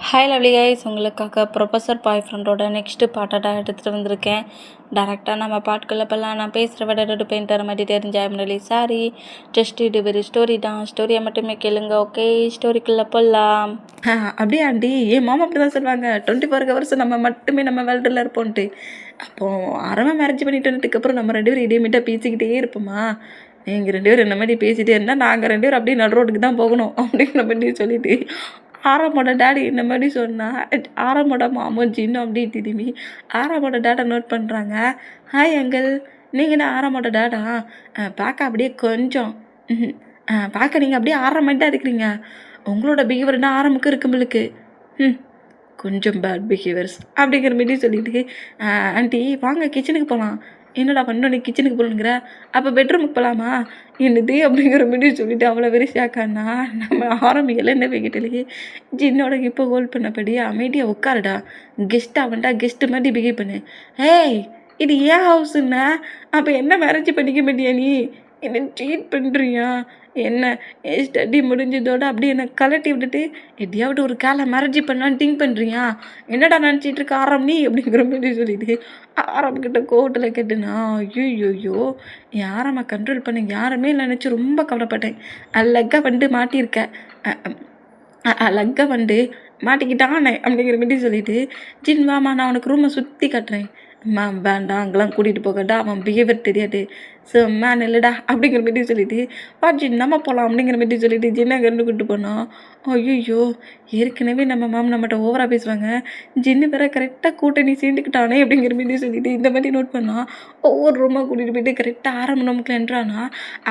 Hi lovely guys, உங்களுக்காக professor பாய் ஃப்ரெண்டோட next பாட்டை எடுத்துகிட்டு வந்திருக்கேன். டேரெக்டாக நம்ம பாட்டுக்குள்ளே போகலாம். நான் பேசுகிற விட பெயிண்டர் மாதிரி தெரிஞ்ச ஐம்ரலி சாரி. ஜஸ்ட் இது ஒரு ஸ்டோரி தான், ஸ்டோரியை மட்டுமே கேளுங்க. ஓகே, ஸ்டோரிக்குள்ளே போகலாம். அப்படியே ஆண்டி, என் மாமா அப்படி தான் சொல்லுவாங்க, 24 ஹவர்ஸ் நம்ம மட்டுமே நம்ம வேர்ல்டில் இருப்போன்ட்டு. அப்போது அறமை மேரேஜ் பண்ணிட்டதுக்கப்புறம் நம்ம 2 பேரும் இடையமிட்டாக பேசிக்கிட்டே இருப்போமா. நீங்கள் 2 பேரும் என்ன மாதிரி பேசிகிட்டே இருந்தால் நாங்கள் 2 பேரும் அப்படியே நடு ரோட்டுக்கு தான் போகணும் அப்படிங்கிற மாதிரி சொல்லிட்டு ஆரமோட டேடி இந்த மாதிரி சொன்னால் ஆரமோட மாமும் ஜின்னும் அப்படி திரும்பி ஆரமோட டேடை நோட் பண்ணுறாங்க. ஹாய் அங்கிள், நீங்கள் என்ன ஆரமோட டேடா? பார்க்க அப்படியே கொஞ்சம் பார்க்க நீங்கள் அப்படியே ஆற மாதிரி தான் இருக்கிறீங்க. உங்களோட பிஹேவியர்னா ஆரம்புக்கு இருக்கும்பளுக்கு கொஞ்சம் பேட் பிஹேவியர்ஸ் அப்படிங்கிற மாதிரி சொல்லிட்டு ஆண்டி வாங்க கிச்சனுக்கு போகலாம். என்னடா பண்ணணும், கிச்சனுக்கு போகணுங்கிற? அப்போ பெட்ரூமுக்கு போகலாமா? என்னது அப்படிங்கிற மாதிரி சொல்லிட்டு அவ்வளோ வெறி ஷாக்கானா. நம்ம ஆரம்பிக்கல என்ன வைக்கிட்டலையே ஜின்னோட இப்போ ஹோல்ட் பண்ணபடி அமைதியாக உட்காருடா, கெஸ்ட் அவன்டா, கெஸ்ட்டு மாதிரி பிஹேவ் பண்ணு. ஏய், இது ஏன் ஹவுஸுன்னா அப்போ என்ன மேரேஜ் பண்ணிக்க மாட்டியா நீ? என்ன ட்ரீட் பண்ணுறியா? என்ன ஸ்டடி முடிஞ்சதோட அப்படியே என்னை கலட்டி விட்டுட்டு எப்படியாவது ஒரு காலை மேரேஜ் பண்ணலான்னு திங்க் பண்ணுறியா? என்னடா நினச்சிட்டு இருக்க ஆரம் நீ அப்படிங்கிற மாதிரி சொல்லிட்டு ஆரம்பிக்கிட்ட கோவத்தில் கேட்டுனா, ஐயோயோ என் ஆரம்ப கண்ட்ரோல் பண்ண யாருமே நினச்சி ரொம்ப கவலைப்பட்டேன். அழகாக வந்து மாட்டியிருக்கேன், அழகாக வந்து மாட்டிக்கிட்டானே அப்படிங்கிற மாதிரி சொல்லிட்டு ஜின் வாமா நான் உனக்கு ரூமை சுற்றி காட்டுறேன். வேண்டாம் அங்கெல்லாம் கூட்டிகிட்டு போகட்டா, அவன் பிஹேவியர் தெரியாது, ஸோ மேன் இல்லைடா அப்படிங்கிற மாதிரி சொல்லிட்டு ஜின் நம்ம போகலாம் அப்படிங்கிற மாதிரி சொல்லிட்டு ஜின்னை அங்கே கூப்பிட்டு போனோம். ஐயோ ஏற்கனவே நம்ம மேம் நம்மகிட்ட ஓவராக பேசுவாங்க, ஜின்னு வேற கரெக்டாக கூட்டணி சேர்ந்துக்கிட்டானே அப்படிங்கிற மாதிரி சொல்லிட்டு இந்த மாதிரி நோட் பண்ணோம். ஒவ்வொரு ரூமாக கூட்டிகிட்டு போயிட்டு கரெக்டாக நமக்கு என்றானா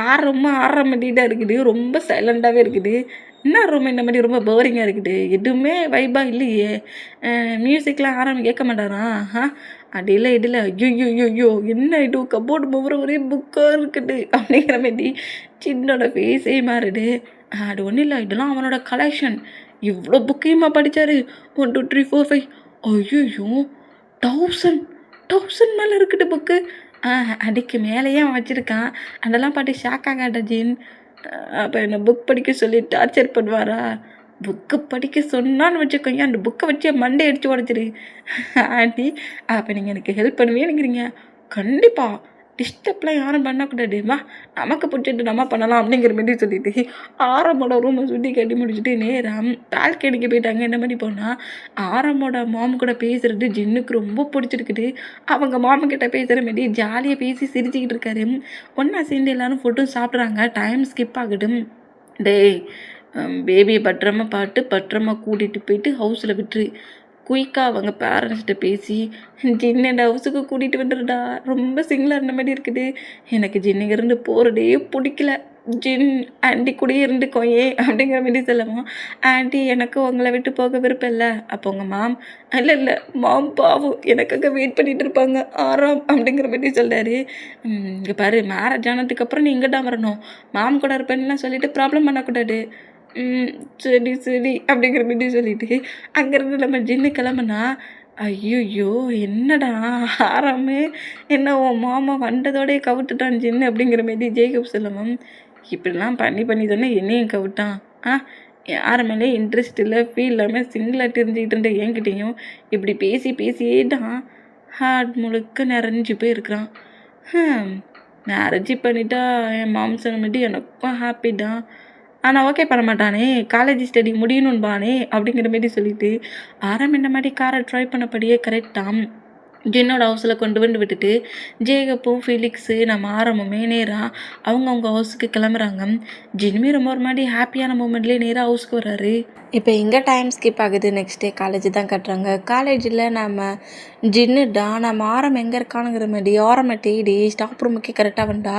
ஆற தான் இருக்குது, ரொம்ப சைலண்டாகவே இருக்குது. என்ன ரூம் இந்த மாதிரி ரொம்ப போரிங்காக இருக்குது, எதுவுமே வைப்பாக இல்லையே, மியூசிக்லாம் ஆரம்பி கேட்க மாட்டாரா? அடியில் இடில் ஐயோ என்ன இது கபோர்டு போகிற ஒரே புக்காக இருக்குது அப்படிங்கிற மாதிரி சின்னோட ஃபேஸே மாறுது. அது ஒன்றும் இல்லை, இதெல்லாம் அவனோட கலெக்ஷன். இவ்வளோ புக்கையுமா படித்தார்? 1 2 3 4 5 ஐயோ 1000 மேலே இருக்குது புக்கு. அடிக்கு மேலேயே அவன் வச்சுருக்கான். அதெல்லாம் பாட்டு ஷாக்காக ஜின். அப்போ என்னை புக் படிக்க சொல்லி டார்ச்சர் பண்ணுவாரா? புக்கு படிக்க சொன்னான்னு வச்சுக்கோங்க, அந்த புக்கை வச்சு மண்டே அடித்து உடச்சிரு. ஆண்டி அப்போ நீங்கள் எனக்கு ஹெல்ப் பண்ணுவீங்கிறீங்க? கண்டிப்பாக, டிஸ்டர்ப்லாம் யாரும் பண்ணக்கூடாது, வா நமக்கு பிடிச்சிட்டு நம்ம பண்ணலாம் அப்படிங்கிற மாதிரி சொல்லிட்டு ஆரம்போட ரூமை சுற்றி கட்டி முடிச்சுட்டு நேரம் பால்கனிக்கு போயிட்டாங்க. என்ன மாதிரி போனால் ஆரம்போட மாம் கூட பேசுகிறது ஜின்னுக்கு ரொம்ப பிடிச்சிருக்குது. அவங்க மாமக்கிட்ட பேசுகிற மாதிரி ஜாலியாக பேசி சிரிச்சுக்கிட்டு இருக்காரு. ஒன்றா சேர்ந்து எல்லோரும் ஃபுட்டும் சாப்பிட்றாங்க. டைம் ஸ்கிப் ஆகிடும். டேய் பேபியை பத்திரமா கூட்டிகிட்டு போயிட்டு ஹவுஸில் விட்டுரு. குயிக்காக அவங்க பேரண்ட்ஸ்கிட்ட பேசி ஜின்னு ஹவுஸுக்கு கூட்டிகிட்டு வந்துடுடா, ரொம்ப சிங்கிளாக இருந்த மாதிரி இருக்குது. எனக்கு ஜின்னுங்கிருந்து போகிறதே பிடிக்கல. ஜின் ஆண்டி கூடயே இருந்துக்கோயே அப்படிங்கிற மாதிரி சொல்லவும், ஆண்டி எனக்கு உங்களை விட்டு போக விருப்பம் இல்லை. அப்போ உங்கள் மாம் இல்லை மாம் பாவம் எனக்காக வெயிட் பண்ணிகிட்டு இருப்பாங்க ஆறாம் அப்படிங்கிற மாதிரி சொல்கிறாரு. இங்கே பாரு, மேரேஜ் ஆனதுக்கப்புறம் நீ இங்கே தான் வரணும், மாம் கூட இருப்பேன்லாம் சொல்லிட்டு ப்ராப்ளம் பண்ணக்கூடாது. சரி அப்படிங்கிற மாதிரி சொல்லிட்டு அங்கேருந்து நம்ம ஜின்னு கிளம்புனா, ஐயோ என்னடா ஆறாமே என்ன உன் மாமா வந்ததோடய கவிட்டுட்டான் ஜின்னு அப்படிங்கிற மாரி ஜேக்கப் சொல்லவும், இப்படிலாம் பண்ணி தானே என்னையும் கவிட்டான். யார் மேலே இன்ட்ரெஸ்ட் இல்லை, ஃபீல் இல்லாமல் சிங்கிளாக தெரிஞ்சுக்கிட்டு இருந்த என்கிட்டையும் இப்படி பேசியே தான் ஹார்ட் முழுக்க நிறைஞ்சு போயிருக்கிறான். மேரேஜ் பண்ணிட்டா என் மாம்சனை மட்டும் எனக்கும் ஹாப்பி தான். ஆனால் ஓகே பண்ண மாட்டானே, காலேஜ் ஸ்டடி முடியணும்பானே அப்படிங்கிற மாரி சொல்லிட்டு இந்த மாதிரி காரை ட்ரை பண்ணபடியே கரெக்டாக ஜின்னோட ஹவுஸில் கொண்டு வந்து விட்டுட்டு ஜேகப்பும் ஃபிலிக்ஸு நம்ம ஆரம்பமே நேராக அவங்க ஹவுஸுக்கு கிளம்புறாங்க. ஜின்னுமே ரொம்ப ஒரு மாதிரி ஹாப்பியான மூமெண்ட்லேயே நேராக ஹவுஸ்க்கு வர்றாரு. இப்போ எங்கே டைம் ஸ்கிப் ஆகுது, நெக்ஸ்ட் டே காலேஜ் தான் கட்டுறாங்க. காலேஜில் நம்ம ஜின்னுடா நம்ம ஆரம் எங்கே இருக்கானுங்கிற மாதிரி ஆரம்பை தேடி ஸ்டாப் ரூமுக்கே கரெக்டாக வந்தா.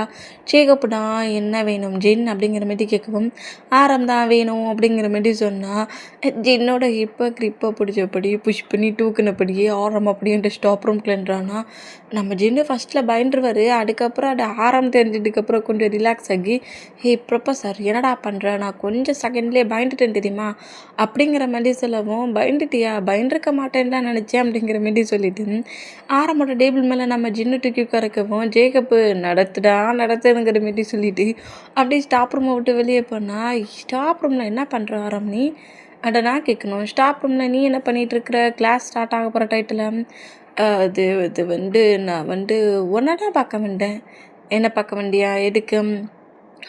சேகப்புடா என்ன வேணும் ஜின் அப்படிங்கிற மாதிரி கேட்கவும், ஆரம் தான் வேணும் அப்படிங்கிற மாதிரி சொன்னால் ஜின்னோட கிரிப்பை பிடிச்சபடி புஷ் பண்ணி தூக்குனபடியே ஆரம் அப்படின்ற ஸ்டாப் ரூம் கிளன்றானா. நம்ம ஜின்னு ஃபஸ்ட்டில் பயந்துருவார். அதுக்கப்புறம் அது ஆரம் தெரிஞ்சதுக்கப்புறம் கொஞ்சம் ரிலாக்ஸ் ஆகி, ப்ரொஃபஸர் என்னடா பண்ணுற, நான் கொஞ்சம் செகண்ட்லேயே பயந்துட்டேன் தெரியுமா அப்படிங்கிற மாதிரி சொல்லவும், பயந்துட்டியா? பயந்துருக்க மாட்டேன்னு தான் நினச்சேன் அப்படிங்கிற மாதிரி சொல்லிட்டு ஆரம்போட டேபிள் மேலே நம்ம ஜின்னு தூக்கி உட்காரக்கவும், ஜேக்கப்பு நடத்துங்கிற மாரி சொல்லிட்டு அப்படியே ஸ்டாப் ரூமை விட்டு வெளியே போனால், ஸ்டாப் ரூமில் என்ன பண்ணுற ஆரம் நீ? அட நான் கேட்கணும், ஸ்டாஃப் ரூமில் நீ என்ன பண்ணிகிட்ருக்குற? கிளாஸ் ஸ்டார்ட் ஆக போகிற டைத்தில் அது இது நான் ஒன்றை பார்க்க வந்தேன். என்ன பார்க்க வந்தியா? எதுக்கு?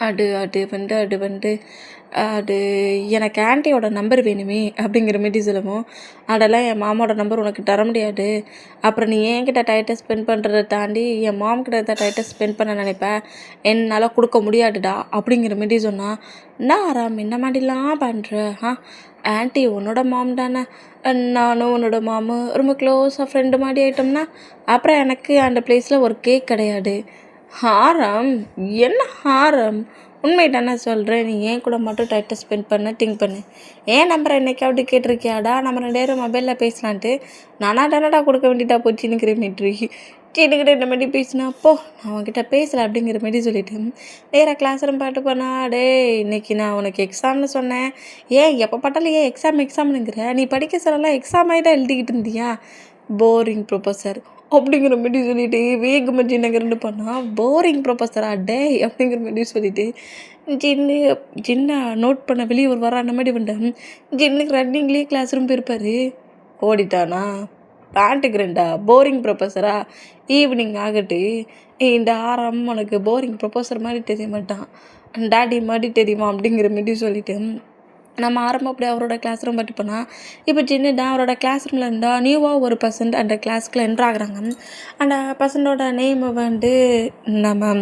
அது அது வந்து அது வந்து அது எனக்கு ஆன்ட்டியோட நம்பர் வேணுமே அப்படிங்கிற மாரி சொல்லவும், அதெல்லாம் என் மாமாவோட நம்பர் உனக்கு தர முடியாது. அப்புறம் நீ என்கிட்ட டைத்தை ஸ்பெண்ட் பண்ணுறத தாண்டி என் மாம்கிட்ட தான் டைத்தை ஸ்பெண்ட் பண்ண நினைப்பேன். என்னால் கொடுக்க முடியாதுடா அப்படிங்கிற மாரி சொன்னான். நான் ஆராம் என்ன மாதிரிலாம் பண்ணுற? ஆன்ட்டி உன்னோட மாம் தானே, நானும் உன்னோட மாமு ரொம்ப க்ளோஸாக ஃப்ரெண்டு மாதிரி ஆகிட்டோம்னா அப்புறம் எனக்கு அந்த பிளேஸில் ஒரு கேக் கிடையாது. ஹாரம்? என்ன ஹாரம்? உண்மை தானே சொல்கிறேன். நீ ஏன் கூட மட்டும் டைட்டை ஸ்பெண்ட் பண்ண திங்க் பண்ணு. ஏன் நம்பரை என்னைக்காவது கேட்டிருக்கியாடா? நம்ம 2 பேரும் மொபைலில் பேசலான்ட்டு நானா தானடா கொடுக்க வேண்டியதா போச்சுன்னுக்கிற மீட்ரி சீனுக்கிட்ட இந்த மாதிரி பேசினா அப்போ நான் அவன்கிட்ட பேசலை அப்படிங்கிற மாரி சொல்லிட்டு நேராக கிளாஸ் ரூம் பாட்டு போனா. டே இன்னைக்கு நான் உனக்கு எக்ஸாம்னு சொன்னேன், ஏன் எப்போ பார்த்தாலும் ஏன் எக்ஸாம்னுங்கிற? நீ படிக்க சொல்லலாம் எக்ஸாம் ஆகிட்டா எழுதிக்கிட்டு இருந்தியா? போரிங் ப்ரொஃபஸர் அப்படிங்கிற மாரி சொல்லிட்டு வேகமாக ஜின்னகர்னு பண்ணால், போரிங் ப்ரொஃபஸரா டே அப்படிங்கிற மாரி சொல்லிட்டு ஜின்னை நோட் பண்ண வெளியே ஒரு வர அந்த மாதிரி பண்ணிட்டேன். ஜின்னுக்கு ரன்னிங்லேயே கிளாஸ் ரூம் போயிருப்பார். ஓடிட்டானா? பேண்ட்டுக்கு 2 போரிங் ப்ரொஃபஸரா? ஈவினிங் ஆகட்டு இந்த ஆரம் உனக்கு போரிங் ப்ரொஃபஸர் மாதிரி தெரிய மாட்டான், டாடி மாதிரி தெரியுமா அப்படிங்கிற மாரி சொல்லிட்டு நம்ம ஆரம்பம் அப்படி அவரோட கிளாஸ் ரூம் பற்றி போனால், இப்போ சின்னதாக அவரோட கிளாஸ் ரூமில் இருந்தால் நியூவாக ஒரு பர்சன்ட் அந்த கிளாஸ்க்குள்ள என்ட்ராகிறாங்க. அந்த பர்சனோட நேமை நம்ம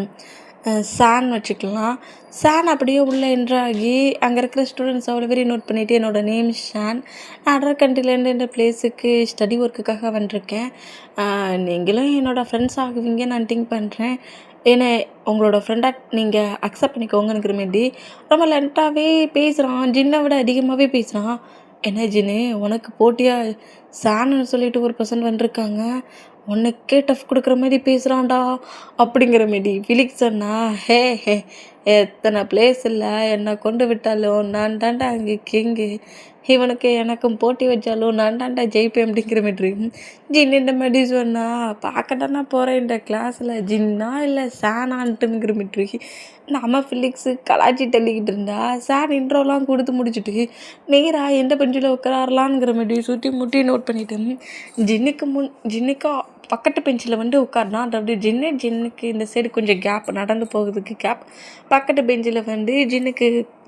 சான் வச்சுக்கலாம். சான் அப்படியே உள்ளே என்ட்ராகி அங்கே இருக்கிற ஸ்டூடெண்ட்ஸ் அவ்வளோ பேரையும் நோட் பண்ணிவிட்டு, என்னோடய நேம் ஷான், நான் அதர் கண்ட்ரிலேருந்து இந்த பிளேஸுக்கு ஸ்டடி ஒர்க்குக்காக வந்திருக்கேன். நீங்களும் என்னோடய ஃப்ரெண்ட்ஸ் ஆகுவீங்க நான் திங்க் பண்ணுறேன். ஏன்னா உங்களோட ஃப்ரெண்டாக நீங்கள் அக்செப்ட் பண்ணிக்கோங்கிற மாரி ரொம்ப லென்த்தாகவே பேசுகிறான். ஜின்னை விட அதிகமாகவே பேசுகிறான். என்ன ஜின்னு உனக்கு போட்டியாக சான்னு சொல்லிட்டு ஒரு பர்சன் வந்திருக்காங்க, உனக்கே டஃப் கொடுக்குற மாதிரி பேசுகிறான்டா அப்படிங்கிற மாரி ஃபிலிக்ஸ் சொன்னா. ஹே ஹே எத்தனை பிளேஸ் இல்லை என்னை கொண்டு விட்டாலும் நான் தாண்டா அங்கே கிங்கு, இவனுக்கு எனக்கும் போட்டி வச்சாலும் நான் தாண்டா ஜெயிப்பேன் அப்படிங்கிற மாரி ஜின்னு இந்த மாதிரி சொன்னால். பார்க்கட்டானா போகிறேன் இந்த கிளாஸில் ஜின்னா இல்லை சானான்ட்டுங்கிற மாரி நம்ம ஃபிலிக்ஸு கலாச்சி தள்ளிக்கிட்டு இருந்தா. சார் இன்ட்ரோலாம் கொடுத்து முடிச்சுட்டு நேராக எந்த பெஞ்சில் உட்காரலான்ங்கிற மாதிரி சுற்றி முட்டி நோட் பண்ணிவிட்டு ஜின்னுக்கு பக்கத்து பெஞ்சில் உட்கார்னா. அதாவது ஜின்னுக்கு இந்த சைடு கொஞ்சம் கேப், நடந்து போகிறதுக்கு கேப். பக்கத்து பெஞ்சில்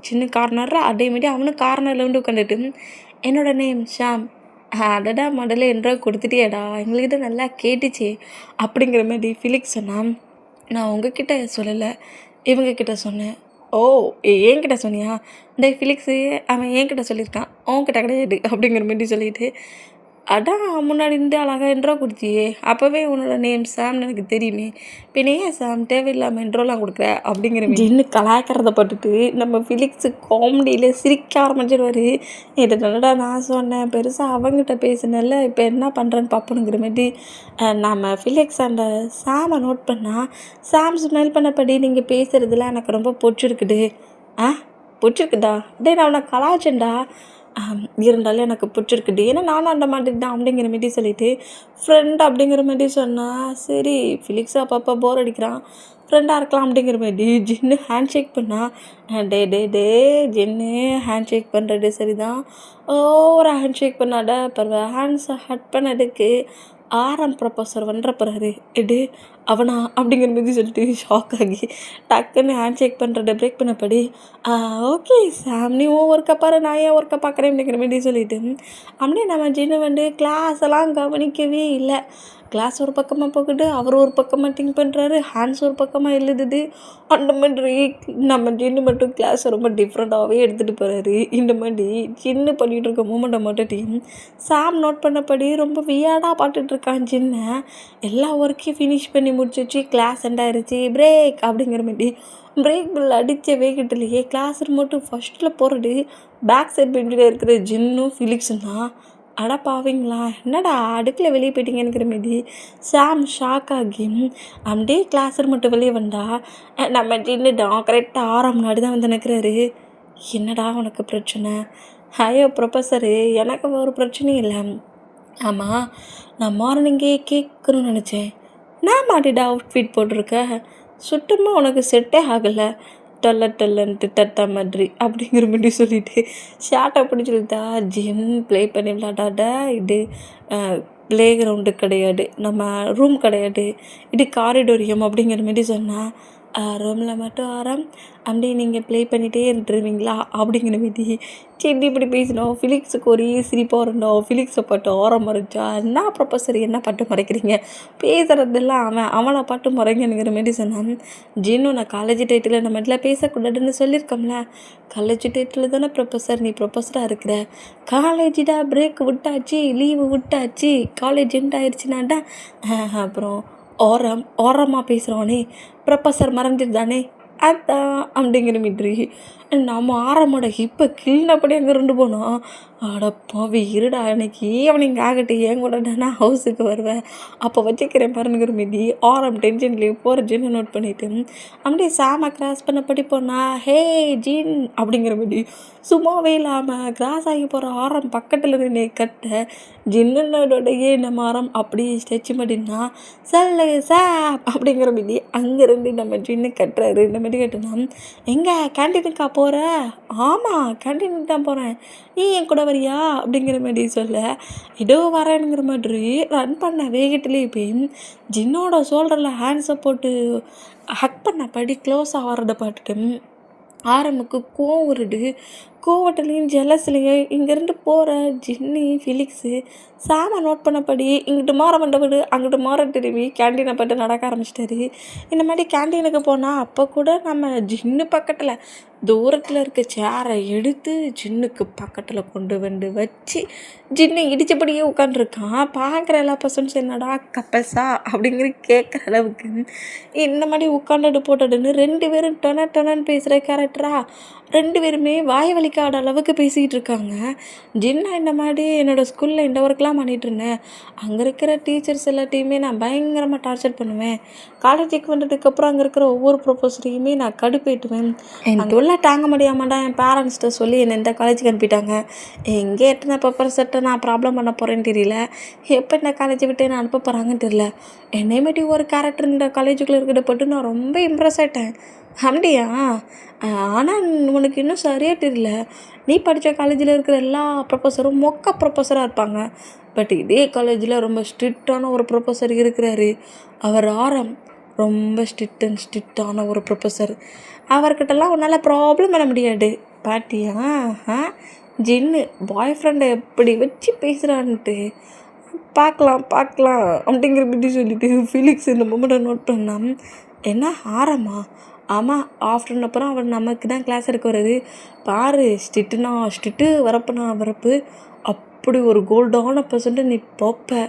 ஜின்னு கார்னரில் அதேமாரி அவனும் கார்னரில் உட்காந்துட்டு, என்னோட நேம் ஷாம். அடடா முதல்ல என்றோ கொடுத்துட்டியாடா, எங்களுக்கு தான் நல்லா கேட்டுச்சு அப்படிங்கிற மாதிரி ஃபிலிக்ஸ் சொன்னான். நான் உங்ககிட்ட சொல்லலை, இவங்கக்கிட்ட சொன்னேன். ஓ என்கிட்ட சொன்னியா? இந்த ஃபிலிக்ஸு அவன் என்கிட்ட சொல்லியிருக்கான், உன்கிட்ட கிடையாது அப்படிங்கிற மாதிரி சொல்லிட்டு, அதான் முன்னாடி இருந்து அழகாக இன்ட்ரோ கொடுத்தியே, அப்போவே உன்னோட நேம் சாம்னு எனக்கு தெரியுமே, பின்ன ஏன் சாம் தேவையில்லாமல் இன்ட்ரோலாம் கொடுக்குற அப்படிங்கிற மாதிரி இன்னும் கலாய்க்கிறத பட்டுட்டு நம்ம ஃபிலிக்ஸு காமெடியில் சிரிக்க ஆரம்பிச்சிடுவார். இதை தானடா நான் சொன்னேன், பெருசாக அவங்ககிட்ட பேசினல, இப்போ என்ன பண்ணுறேன்னு பார்ப்பணுங்கிற மாதிரி நம்ம ஃபிலிக்ஸ் அந்த சாமை நோட் பண்ணால், சாம் ஸ்மெல் பண்ணபடி நீங்கள் பேசுகிறதுலாம் எனக்கு ரொம்ப பிடிச்சிருக்குது. பிடிச்சிருக்குதா? டே நான் உன்னை கலாய்ச்சேன்டா, இருந்தாலும் எனக்கு பிடிச்சிருக்குது, ஏன்னா நானும் அந்த மாதிரி தான் அப்படிங்கிற மாரி சொல்லிவிட்டு ஃப்ரெண்ட் அப்படிங்கிற மாதிரி சொன்னால். சரி ஃபிலிக்ஸ் அப்பப்போ போர் அடிக்கிறான், ஃப்ரெண்டாக இருக்கலாம் அப்படிங்கிற மாதிரி ஜின்னு ஹேண்ட் ஷேக் பண்ணால். டே ஜின்னு ஹேண்ட் ஷேக் பண்ணுறது சரிதான், ஒரு ஹேண்ட் ஷேக் பண்ணாட பரவாயில்ல, ஹேண்ட்ஸை ஹட் பண்ணதுக்கு ஆரம் ப்ரொஃபஸர் வந்துடுறாரு. எடு அவனா அப்படிங்கிற மாதிரி சொல்லிட்டு ஷாக் ஆகி டக்குன்னு ஹேண்ட் ஷேக் பண்ணுறத பிரேக் பண்ணப்படி, ஓகே சாம் நீ ஒர்க்கை பாரு, நான் ஏன் ஒர்க்கை பார்க்குறேன் அப்படிங்கிற மாதிரி சொல்லிவிட்டு அப்படியே நம்ம ஜின்னு கிளாஸ் எல்லாம் கவனிக்கவே இல்லை. கிளாஸ் ஒரு பக்கமாக போகுது, அவர் ஒரு பக்கமாக திங்க் பண்ணுறாரு, ஹேண்ட்ஸ் ஒரு பக்கமாக எழுதுது. அந்த மாதிரி நம்ம ஜின்னு மட்டும் கிளாஸை ரொம்ப டிஃப்ரெண்ட்டாகவே எடுத்துகிட்டு போகிறாரு. இந்த மாதிரி ஜின்னு பண்ணிகிட்டு இருக்க மூமெண்ட்டை மட்டும் சாம் நோட் பண்ணபடி ரொம்ப வியாடாக பார்த்துட்ருக்கான். ஜின்னை எல்லா ஒர்க்கையும் ஃபினிஷ் பண்ணி முடிச்சிச்சு, கிளாஸ் எண்டாயிருச்சு, பிரேக் அப்படிங்கிற மாதிரி பிரேக் பில் அடித்த வேகத்துலேயே கிளாஸ் மட்டும் ஃபஸ்ட்டில் போகிறது பேக் சைட் பெஞ்சில் இருக்கிற ஜின்னும் ஃபிலிக்ஸும் தான். அடப்பாவீங்களா என்னடா அடுக்கில் வெளியே போயிட்டீங்கிற மாரி சாம் ஷாக் ஆகி அப்படியே கிளாஸ் மட்டும் வெளியே வந்தா. நம்ம ஜின்னுதான் கரெக்டாக ஆரம் முன்னாடி தான் நிற்கிறாரு. என்னடா உனக்கு பிரச்சனை? ஐயோ ப்ரொஃபஸரு எனக்கு ஒரு பிரச்சனையும் இல்லை. ஆமாம் நான் மார்னிங்கே கேட்கணும்னு நினச்சேன், நான் மாட்டிடா அவுட்ஃபிட் போட்டிருக்க, சுத்தமாக உனக்கு செட்டே ஆகலை, டல்லன்ட்டு தட்டா மாதிரி அப்படிங்கிற மாதிரி சொல்லிட்டு ஷார்ட்டாக பிடிச்சிருந்தா ஜின் ப்ளே பண்ணி விளாடாட இது ப்ளே கிரவுண்டு கிடையாது, நம்ம ரூம் கிடையாது, இது காரிடோரியம் அப்படிங்கிற மாதிரி சொன்னால் ரூமில் மட்டும் ஆரம் அப்படி நீங்கள் ப்ளே பண்ணிகிட்டே இருந்துருவீங்களா அப்படிங்கிற மாரி சின்ன இப்படி பேசினோம். ஃபிலிக்ஸுக்கு ஒரே சிரிப்பாக இருந்தோம். ஃபிலிக்ஸை பாட்டு ஆரம் மறைச்சா என்ன ப்ரொஃபஸர் என்ன பாட்டு மறைக்கிறீங்க, பேசுகிறதெல்லாம் அவனை பாட்டு முறைங்கனுங்கிற மாரி சொன்னான். ஜின்னு நான் காலேஜ் டைட்டில் நம்ம இதில் பேசக்கூடாதுன்னு சொல்லியிருக்கோம்ல, காலேஜ் டைட்டில் தானே ப்ரொஃபஸர், நீ ப்ரொஃபஸராக இருக்கிற, காலேஜிடா பிரேக் விட்டாச்சு, லீவு விட்டாச்சு, காலேஜ் எண்ட் ஆயிடுச்சுனாடா அப்புறம் ஓரமாக பேசுகிறோனே ப்ரொஃபஸர் மறைஞ்சிருந்தானே அதான் அப்படிங்கிற மாதிரி நம்ம ஆரம்போட இப்போ கிள்னப்படி அங்கே ரெண்டு போனோம். அடப்பாவி இருடா அன்னைக்கு ஈவினிங் ஆகட்டும் என் கூட நான் ஹவுஸுக்கு வருவேன் அப்போ வச்சுக்கிறேன் பாருங்கிற மாரி ஆரம் டென்ஷன்லேயே போகிற ஜின்னு நோட் பண்ணிவிட்டு அப்படியே சாம கிராஸ் பண்ண படிப்போனா ஹே ஜின் அப்படிங்கிற மாரி சும்மாவே இல்லாமல் கிராஸ் ஆகி போகிற ஆரம் பக்கத்தில் நின்று கட்ட ஜின்னுடைய நம்ம ஆரம் அப்படியே ஸ்டெச் பண்ணினா சொல்லு சாப் அப்படிங்கிற மாரி அங்கேருந்து நம்ம ஜின்னு கட்டுறாரு. இந்த மாதிரி கட்டுனா எங்கே கேன்டீனுக்கா போகிற, ஆமாம் கேன்டீனுக்கு தான் போகிறேன், நீ என் கூட வரியா அப்படிங்கிற மாதிரி சொல்ல ஏதோ வரேனுங்கிற மாதிரி ரன் பண்ண வேகத்துலேயே போய் ஜின்னோட ஷோல்டரில் ஹேண்ட்ஸை போட்டு ஹக் பண்ண படி க்ளோஸ் ஆகிறத பார்த்துட்டு ஆரம்புக்கு கோவம் வருது. கோவத்துலேயும் ஜெலஸ்லேயும் இங்கேருந்து போகிற ஜின்னி ஃபிலிக்ஸு சாம நோட் பண்ணபடி இங்கிட்டு மாற மண்டபடு அங்கிட்டு மாற திரும்பி கேன்டீனை பட்டு நடக்க ஆரம்பிச்சிட்டாரு. இந்த மாதிரி கேன்டீனுக்கு போனால் அப்போ கூட நம்ம ஜின்னு பக்கத்தில் தூரத்தில் இருக்க சேரை எடுத்து ஜின்னுக்கு பக்கத்தில் கொண்டு வந்து வச்சு ஜின்னு இடித்தபடியே உட்காந்துருக்கான். பார்க்குற எல்லா பர்சன்ஸ் என்னடா கப்பல்ஸா அப்படிங்கிற கேட்குற அளவுக்கு இந்த மாதிரி உட்காந்துட்டு போட்டுடுன்னு 2 பேரும் டொனன்னு பேசுகிற கேரக்டரா 2 பேருமே வாய் வலிக்காத அளவுக்கு பேசிக்கிட்டு இருக்காங்க. ஜின்னா இந்த மாதிரி என்னோடய ஸ்கூலில் இந்த ஒர்க்லாம் பண்ணிகிட்டு இருந்தேன், அங்கே இருக்கிற டீச்சர்ஸ் எல்லாத்தையுமே நான் பயங்கரமாக டார்ச்சர் பண்ணுவேன், காலேஜுக்கு வந்ததுக்கப்புறம் அங்கே இருக்கிற ஒவ்வொரு ப்ரொஃபஸரையுமே நான் கடுப்பேற்றுவேன், என் தொல்லை தாங்க முடியாமட்டா என் பேரண்ட்ஸ்கிட்ட சொல்லி என்னை இந்த காலேஜுக்கு அனுப்பிட்டாங்க, எங்கே எத்தனை ப்ரொஃபஸர்கிட்ட நான் ப்ராப்ளம் பண்ண போகிறேன்னு தெரியல, எப்போ இந்த காலேஜை விட்டு என்ன அனுப்ப போகிறாங்கன்னு தெரியல, என்னை மாட்டி ஒரு கேரக்டர் இந்த காலேஜுக்குள்ளே இருக்கிறத பட்டு நான் ரொம்ப இம்ப்ரெஸ் ஆகிட்டேன். அப்படியா, ஆனால் உனக்கு இன்னும் சரியாக தெரியல, நீ படித்த காலேஜில் இருக்கிற எல்லா ப்ரொஃபஸரும் மொக்க ப்ரொஃபஸராக இருப்பாங்க, பட் இதே காலேஜில் ரொம்ப ஸ்ட்ரிக்டான ஒரு ப்ரொஃபஸர் இருக்கிறாரு, அவர் ஆரம், ரொம்ப ஸ்ட்ரிக்டான ஒரு ப்ரொஃபஸர், அவர்கிட்டலாம் உன்னால் ப்ராப்ளம் பண்ண முடியாது. பாட்டியா ஜின்னு பாய் ஃப்ரெண்டை எப்படி வச்சு பேசுகிறான்ட்டு பார்க்கலாம் அப்படிங்கிற பற்றி சொல்லிட்டு ஃபிலிக்ஸ் இந்த மொமெண்ட்டை நோட் பண்ணான். என்ன ஆரமா, ஆமாம் ஆஃப்டர்நூன் அப்புறம் அவர் நமக்கு தான் கிளாஸ் எடுக்க வர்றாரு, பாரு ஸ்ட்ரிட்டு வரப்புனா வரப்பு, அப்படி ஒரு கோல்டான பர்சன்ட்டு நீ பார்ப்ப,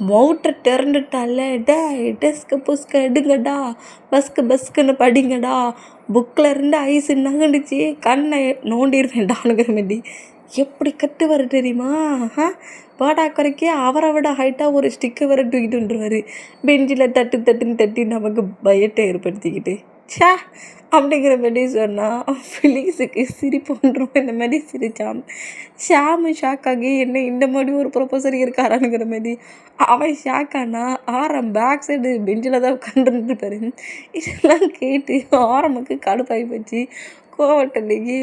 மவுட்டை திறந்துட்டால டெஸ்க்கு புஸ்க எடுங்கடா, பஸ்க்குன்னு படிங்கடா, புக்கில் இருந்து ஐஸு நகண்டுச்சு கண்ணை நோண்டிடுவேன்டானுங்கிற மாரி எப்படி கட்டுவார் தெரியுமா, பாடா குறைக்கி அவரை விட ஹைட்டாக ஒரு ஸ்டிக்கை வர தூக்கிட்டு வந்துடுவார், பெஞ்சில் தட்டுன்னு தட்டி நமக்கு பயத்தை ஏற்படுத்திக்கிட்டு சே அப்படிங்கிற மாதிரி சொன்னால் ஃபிலிக்ஸுக்கு சிரிப்பு வந்துடும். இந்த மாதிரி சிரித்தான். ஷாமு ஷாக்காகி என்ன இந்த மாதிரி ஒரு ப்ரொஃபஸர் இருக்காரானுங்கிற மாதிரி அவன் ஷாக்கானா ஆரம் பேக் சைடு பெஞ்சில் தான் உட்காந்துருப்பாரு. இதெல்லாம் கேட்டு ஆரம்புக்கு கடுப்பாகி போச்சு. கோவட்டல்லையே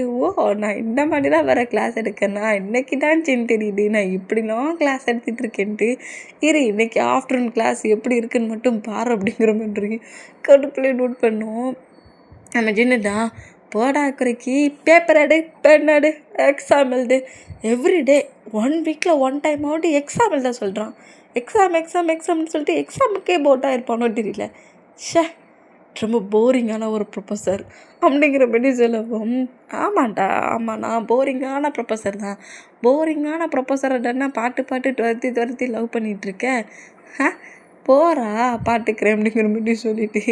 நான் இந்த மாதிரி தான் வேறு கிளாஸ் எடுக்கேன்னா இன்றைக்கி தான் தெரியுது நான் இப்படிலாம் கிளாஸ் எடுத்துகிட்டு இருக்கேன்ட்டு, இன்றைக்கி ஆஃப்டர்நூன் கிளாஸ் எப்படி இருக்குன்னு மட்டும் பாரு அப்படிங்கிற மாதிரி கடுப்புலேயே நோட் பண்ணோம். நம்ம ஜின்னுதான் போடா குறைக்கி பேப்பர் எடு, பென் எடு, எக்ஸாம் எழுது, எவ்ரிடே 1 வீக்கில் 1 டைம் ஆகிட்டு எக்ஸாம் எழுத சொல்கிறான். எக்ஸாம்னு சொல்லிட்டு எக்ஸாமுக்கே போட்டால் இருப்பானோ தெரியல. ஷே ரொம்ப போரிங்கான ஒரு ப்ரொஃபஸர் அப்படிங்கிற மாதிரி சொல்லவும், ஆமாண்ணா போரிங்கான ப்ரொஃபஸர் தான், போரிங்கான ப்ரொஃபஸரை தானே பாட்டு துரத்தி லவ் பண்ணிகிட்ருக்கேன், போகிறா பாட்டுக்கிறேன் அப்படிங்கிற மாதிரி சொல்லிட்டு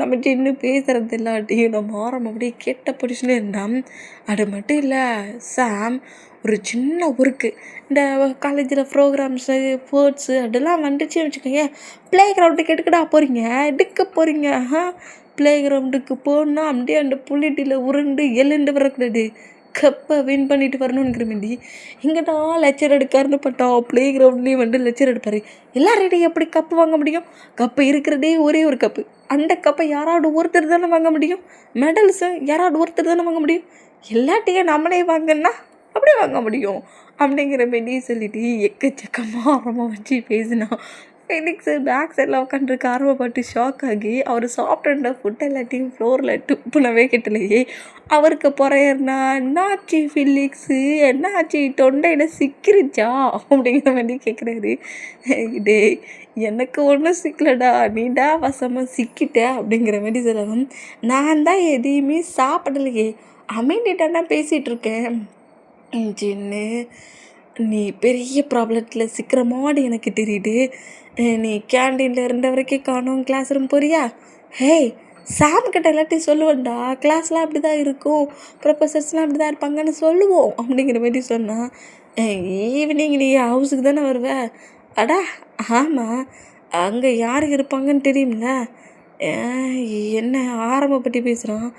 நம்ம சின்ன பேசுகிறது இல்லாட்டியும் நம்ம ஆரம்பம் அப்படியே கேட்ட பொடிச்சுன்னு இருந்தான். அது மட்டும் இல்லை சாம் ஒரு சின்ன ஒர்க்கு இந்த காலேஜில் ப்ரோக்ராம்ஸு ஸ்போர்ட்ஸு அதெல்லாம் வந்துச்சு வச்சுக்கோங்க, ப்ளே கிரவுண்டுக்கு எடுக்கடா போகிறீங்க, எடுக்க போகிறீங்க, ப்ளே கிரவுண்டுக்கு போனால் அப்படியே அந்த புள்ளிட்டியில் உருண்டு எழுண்டு வரக்கூடாது, கப்பை வின் பண்ணிட்டு வரணுங்கிற மாரி இங்கிட்ட லெக்சர் எடுக்காருன்னு பட்டா ப்ளே கிரவுண்ட்லேயும் லெக்சர் எடுப்பார். எல்லாரையும் எப்படி கப்பு வாங்க முடியும், கப்பு இருக்கிறதே ஒரே ஒரு கப்பு, அந்த கப்பை யாராவது ஒருத்தர் தானே வாங்க முடியும், மெடல்ஸு யாராவது ஒருத்தர் தானே வாங்க முடியும், எல்லாத்தையும் நம்மளே வாங்கன்னா அப்படியே வாங்க முடியும் அப்படிங்கிற மாரி சொல்லிட்டு எக்கச்சக்கமாக ஆரம்பம் வச்சு பேசினான். ஃபெலிக்ஸு பேக் சைடில் உட்காந்துருக்க ஆர்வப்பட்டு ஷாக் ஆகி அவர் சாப்பிட்ற ஃபுட் எல்லாத்தையும் ஃப்ளோரில் துப்புனவே கிட்டலையே அவருக்கு பொறையர்னா என்னாச்சு ஃபிலிக்ஸு, என்னாச்சு தொண்டையில் சிக்கிருச்சா அப்படிங்கிற மாதிரி கேட்குறாரு. டே எனக்கு ஒன்றும் சிக்கலடா, நீடா வசமாக சிக்கிட்ட அப்படிங்கிற மாதிரி சொல்லவும், நான் தான் எதையுமே சாப்பிடலையே அமைதிட்டானா பேசிகிட்டு இருக்கேன். ஜின்னு, நீ பெரிய ப்ராப்ளத்தில் சிக்கிற மாதிரி எனக்கு தெரியுது. நீ கேண்டீனில் இருந்த வரைக்கும் காணும், கிளாஸ் ரூம் போறியா? ஹேய், சாம் கிட்ட எல்லாத்தையும் சொல்லுவேன்டா, கிளாஸ்லாம் அப்படி தான் இருக்கும், ப்ரொஃபஸர்ஸ்லாம் அப்படி தான் இருப்பாங்கன்னு சொல்லுவோம் அப்படிங்கிற மாதிரி சொன்னான். ஈவினிங் நீ ஹவுஸுக்கு தானே வருவ? அடா ஆமாம், அங்கே யார் இருப்பாங்கன்னு தெரியும்ல. என்ன ஆரம்பப்பட்டி பேசுகிறான்.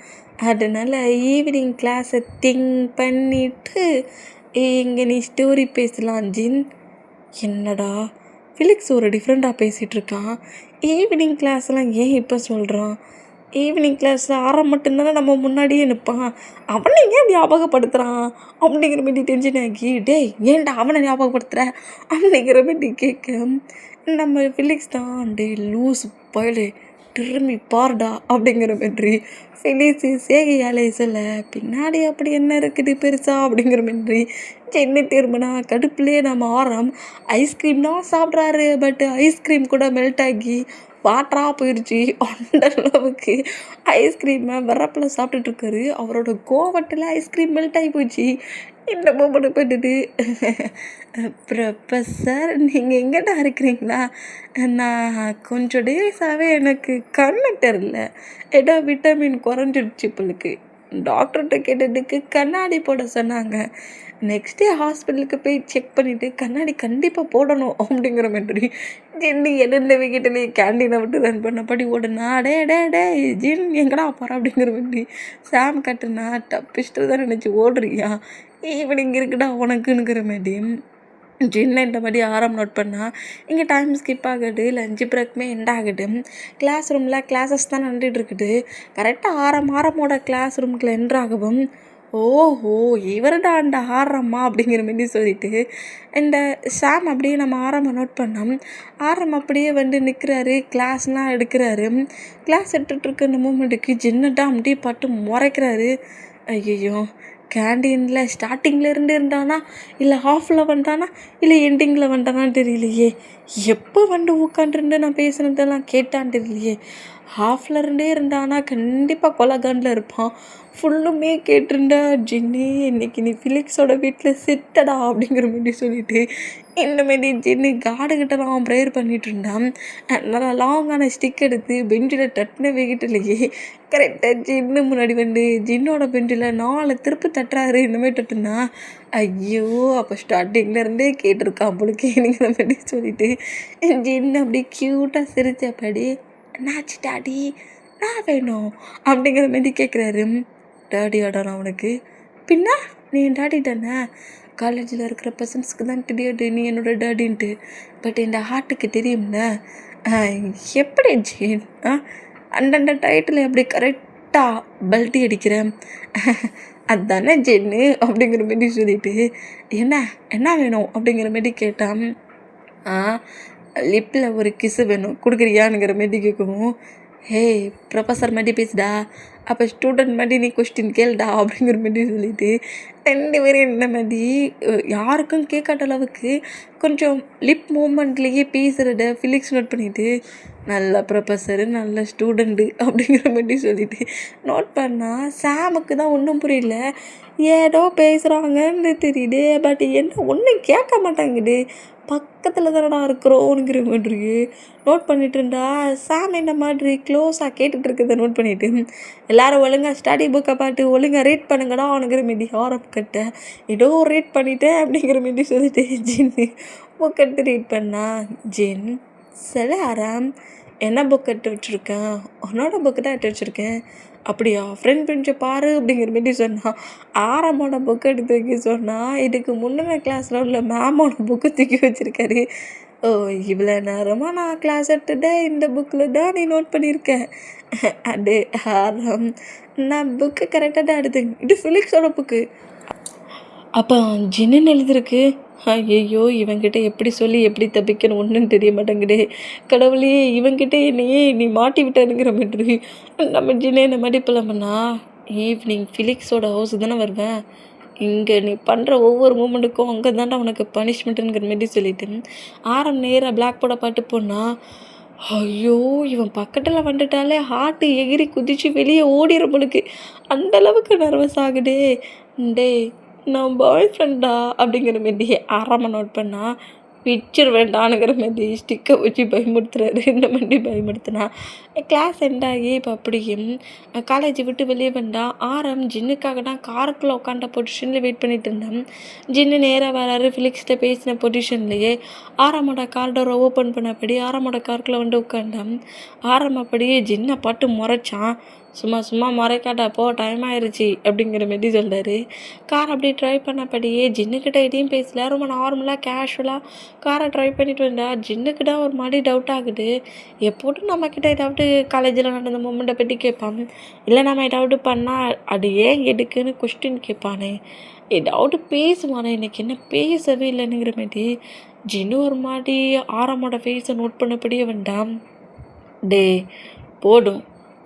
அதனால் ஈவினிங் கிளாஸை திங்க் பண்ணிவிட்டு இங்கே நீ ஸ்டோரி பேசலாம் ஜின். என்னடா ஃபிலிக்ஸ் ஒரு டிஃப்ரெண்ட்டாக பேசிகிட்ருக்கான். ஈவினிங் கிளாஸ்லாம் ஏன் இப்போ சொல்கிறான்? ஈவினிங் கிளாஸில் ஆரம் மட்டும்தானே நம்ம முன்னாடியே நிற்பான், அவனை ஏன் ஞாபகப்படுத்துகிறான் அப்படிங்கிற மாதிரி டென்ஷன் ஆகி, டேய் ஏன்டா அவனை ஞாபகப்படுத்துகிற அப்படிங்கிற மாதிரி கேட்க, நம்ம ஃபிலிக்ஸ் தான் டே லூஸ் பயலே திரும்பி பாருடா அப்படிங்கிற மாதிரி ஃபிலிக்ஸு சேகையாலே சொல்ல, பின்னாடி அப்படி என்ன இருக்குது பெருசா அப்படிங்கிற மாதிரி சென்னை திரும்பினா கடுப்புலேயே நம்ம ஆரம் ஐஸ்கிரீம் தான் சாப்பிட்றாரு. பட் ஐஸ்கிரீம் கூட மெல்ட் ஆகி வாட்டராக போயிடுச்சு. அந்த அளவுக்கு ஐஸ்கிரீமை வரப்பில் சாப்பிட்டுட்ருக்காரு. அவரோட கோவட்டில் ஐஸ்கிரீம் மெல்ட் ஆகி போச்சு. என்னமோ பண்ணப்பட்டது. ப்ரொஃபஸர் நீங்கள் எங்கிட்ட இருக்கிறீங்களா? நான் கொஞ்சம் டேஸாகவே எனக்கு கண்ணு தெரில, ஏதோ விட்டமின் குறைஞ்சிடுச்சு பிள்ளைக்கு. டாக்டர்கிட்ட கேட்டதுக்கு கண்ணாடி போட சொன்னாங்க. நெக்ஸ்ட் டே ஹாஸ்பிட்டலுக்கு போய் செக் பண்ணிவிட்டு கண்ணாடி கண்டிப்பாக போடணும் அப்படிங்கிற மாதிரி ஜின்னு எழுந்த வீக்கிட்டலேயே கேண்டீனை விட்டு ரன் பண்ணபடி ஓடுனா. டே டே டே ஜின் எங்கடா போகிற அப்படிங்கிற மாதிரி சாம் கட்டுனா டப்பிஸ்ட்டு தான் நினச்சி ஓடுறியா, ஈவினிங் இருக்குடா உனக்குங்கிற மாதிரி ஜின்ன இந்த மாதிரி ஆரம் நோட் பண்ணால் இங்கே டைம் ஸ்கிப் ஆகுது. லஞ்சு பிரேக்குமே எண்ட் ஆகுது. கிளாஸ் ரூமில் கிளாஸஸ் தான் நடந்துகிட்டு இருக்குது. கரெக்டாக ஆரமோட கிளாஸ் ரூமுக்குள்ள என்ட்ராகவும், ஓஹோ இவர் தான்டா ஆரம்மா அப்படிங்கிற மாதிரி சொல்லிட்டு இந்த சாம் அப்படியே நம்ம ஆரம்பை நோட் பண்ணோம். ஆரம் அப்படியே வந்து நிற்கிறாரு, கிளாஸ்லாம் எடுக்கிறாரு. கிளாஸ் எடுத்துகிட்ருக்க இந்த மூமெண்ட்டுக்கு ஜின்னட்டாக அப்படியே பட்டு முறைக்கிறாரு. ஐயோ, கேண்டீனில் ஸ்டார்டிங்கில் இருந்து இருந்தானா இல்லை ஹாஃபில் வந்தானா இல்லை எண்டிங்கில் வந்தானான்னு தெரியலையே. எப்போ வந்து உட்காந்துருந்து நான் பேசுனதெல்லாம் கேட்டான்னு தெரியலையே. ஹாஃபில் இருந்தே இருந்தானா கண்டிப்பாக கொலகாண்டில் இருப்பான். ஃபுல்லுமே கேட்டிருந்தா ஜின்னு இன்னைக்கு நீ ஃபிலிக்ஸோட வீட்டில் செத்தடா அப்படிங்கிற மாதிரி சொல்லிட்டு இந்த மாரி ஜின்னு காடுகிட்ட நான் ப்ரேயர் பண்ணிகிட்டு இருந்தான். நல்லா லாங்கான ஸ்டிக் எடுத்து பெஞ்சில் தட்டின வீட்டிலேயே கரெக்டாக ஜின்னு முன்னாடி வந்து ஜின்னோட பெஞ்சில் 4 திருப்பு தட்டுறாரு. இந்தமாதிரி தட்டுனா ஐயோ அப்போ ஸ்டார்டிங்கில் இருந்தே கேட்டிருக்கான் போலுக்கு அப்படிங்கிற மாதிரி சொல்லிட்டு ஜின்னு அப்படி க்யூட்டாக சிரித்தபடி, என்னாச்சு டாடி, நான் வேணும் அப்படிங்கிற மாதிரி கேட்குறாரு. டாடியாடா நான் அவனுக்கு, பின்னா நீ என் டாடி தானே, காலேஜில் இருக்கிற பர்சன்ஸ்க்கு தான் தெரியாது நீ என்னோட டாடின்ட்டு, பட் என் ஹார்ட்டுக்கு தெரியும்ல. எப்படி ஜீன் அந்தந்த டைட்டில் எப்படி கரெக்டாக பல்ட்டி அடிக்கிறேன் அதுதானே ஜென்னு அப்படிங்கிற மாதிரி சொல்லிட்டு, என்ன என்ன வேணும் அப்படிங்கிற மாதிரி கேட்டான். லிப்பில் ஒரு கிஸ்ஸு வேணும் கொடுக்குறியானுங்கிற மாதிரி கேட்கவும், ஹே ப்ரொஃபஸர் மாதிரி பேசுடா, அப்போ ஸ்டூடெண்ட் மாதிரி நீ கொஸ்டின் கேளுடா அப்படிங்கிற மாதிரி சொல்லிட்டு 2 பேரும் இந்த மாதிரி யாருக்கும் கேட்காத அளவுக்கு கொஞ்சம் லிப் மூமெண்ட்லேயே பேசுகிறத ஃபிலிக்ஸ் நோட் பண்ணிவிட்டு, நல்ல ப்ரொஃபஸரு நல்ல ஸ்டூடெண்ட்டு அப்படிங்கிற மாதிரி சொல்லிட்டு நோட் பண்ணால் சாமுக்கு தான் ஒன்றும் புரியல. ஏதோ பேசுகிறாங்கன்னு தெரியுது, பட் என்ன ஒன்றும் கேட்க மாட்டாங்குது, பக்கத்தில் தானடா இருக்கிறோங்கிற மாதிரி நோட் பண்ணிட்டு இருந்தா. சாம் இந்த மாதிரி க்ளோஸாக கேட்டுட்டு இருக்கிறத நோட் பண்ணிவிட்டு, எல்லோரும் ஒழுங்காக ஸ்டடி புக்கை பார்த்து ஒழுங்காக ரீட் பண்ணுங்கடா அவனுங்கிற மாரி ஆரம்பிக்கிட்ட, ஏதோ ரீட் பண்ணிட்டேன் அப்படிங்கிற மாரி சொல்லிட்டு ஜின்னு புக் எடுத்து ரீட் பண்ணா. ஜின் சில ஆராம் என்ன புக் எடுத்து வச்சுருக்கேன், உன்னோட புக்கு தான் எடுத்து வச்சுருக்கேன். அப்படியா, ஃப்ரெண்ட் பெஞ்சை பாரு அப்படிங்கிற மாரி சொன்னான். ஆரமோட புக்கு எடுத்து வைக்க சொன்னால் இதுக்கு முன்னின கிளாஸில் உள்ள மேமோட புக்கு தூக்கி வச்சுருக்காரு. ஓ, இவ்வளோ நேரமாக நான் கிளாஸ் எடுத்துட்டு இந்த புக்கில் தான் நீ நோட் பண்ணியிருக்கேன். அடே ஆரம், நான் புக்கு கரெக்டாக தான் எடுத்தேன். இது ஃபிலிக்ஸோட புக்கு. அப்போ ஜின்னு எழுதிருக்கு. ஐயோ, இவங்கிட்ட எப்படி சொல்லி எப்படி தப்பிக்கணும் ஒன்றுன்னு தெரிய மாட்டேங்குதே. கடவுளே, இவங்கிட்ட என்னையே நீ மாட்டி விட்டானுங்கிற மாதிரி. நம்ம ஜின்னே இந்த மாதிரி பண்ணா ஈவினிங் ஃபிலிக்ஸோட ஹவுஸ் தானே வருவேன். இங்கே நீ பண்ணுற ஒவ்வொரு மூமெண்ட்டுக்கும் அங்கே தாண்டா உனக்கு பனிஷ்மெண்ட்டுங்கிற மாரி சொல்லிட்டு ஆரம் நேராக பிளாக் போர்டை பாட்டு போனால், ஐயோ, இவன் பக்கத்தில் வந்துட்டாலே ஹார்ட்டு எகிரி குதிச்சு வெளியே ஓடிடுறவனுக்கு அந்தளவுக்கு நர்வஸ் ஆகுதே. டே, நான் பாய் ஃப்ரெண்டா அப்படிங்கிற மாரி ஆறாம நோட் பண்ணால் பிக்சர் வேண்டானுங்கிற மாதிரி ஸ்டிக்கை வச்சு பயமுறுத்துறாரு. இந்த மாதிரி பயமுறுத்தினா கிளாஸ் எண்டாகி இப்போ அப்படியும் காலேஜை விட்டு வெளியே வந்தால் ஆரம் ஜின்னுக்காக தான் காருக்குள்ளே உட்காண்ட பொசிஷனில் வெயிட் பண்ணிட்டு இருந்தேன். ஜின்னு நேராக வராரு. ஃபிலிக்ஸ்கிட்ட பேசின பொசிஷன்லேயே ஆரமோட கார் டோரை ஓப்பன் பண்ணபடி ஆரமோட காருக்குள்ளே வந்து உட்காந்தான். ஆரம் அப்படியே ஜின்னை பாட்டு முறைச்சான். சும்மா மறைக்காட்டா போ, டைம் ஆயிடுச்சு அப்படிங்கிற மாரி சொல்கிறாரு. கார் அப்படி ட்ரைவ் பண்ணபடியே ஜின்னுக்கிட்ட எதையும் பேசல. ரொம்ப நார்மலாக கேஷுவலாக காரை ட்ரைவ் பண்ணிட்டு வந்தா ஜின்னுக்கு தான் ஒரு மாதிரி டவுட் ஆகுது. எப்போதும் நம்மக்கிட்ட ஏதாவது காலேஜில் நடந்த மூமெண்ட்டை பற்றி கேட்பான். இல்லை நம்ம ஏதாவது பண்ணால் அது ஏன் எதுக்குன்னு கொஸ்டின் கேட்பானே. ஏதாவது பேசுவானே. எனக்கு என்ன பேசவே இல்லைங்கிற மாதிரி ஜின்னு ஒரு மாதிரி ஆரமோட ஃபேஸை நோட் பண்ணபடியே வேண்டாம். டே, போடும்,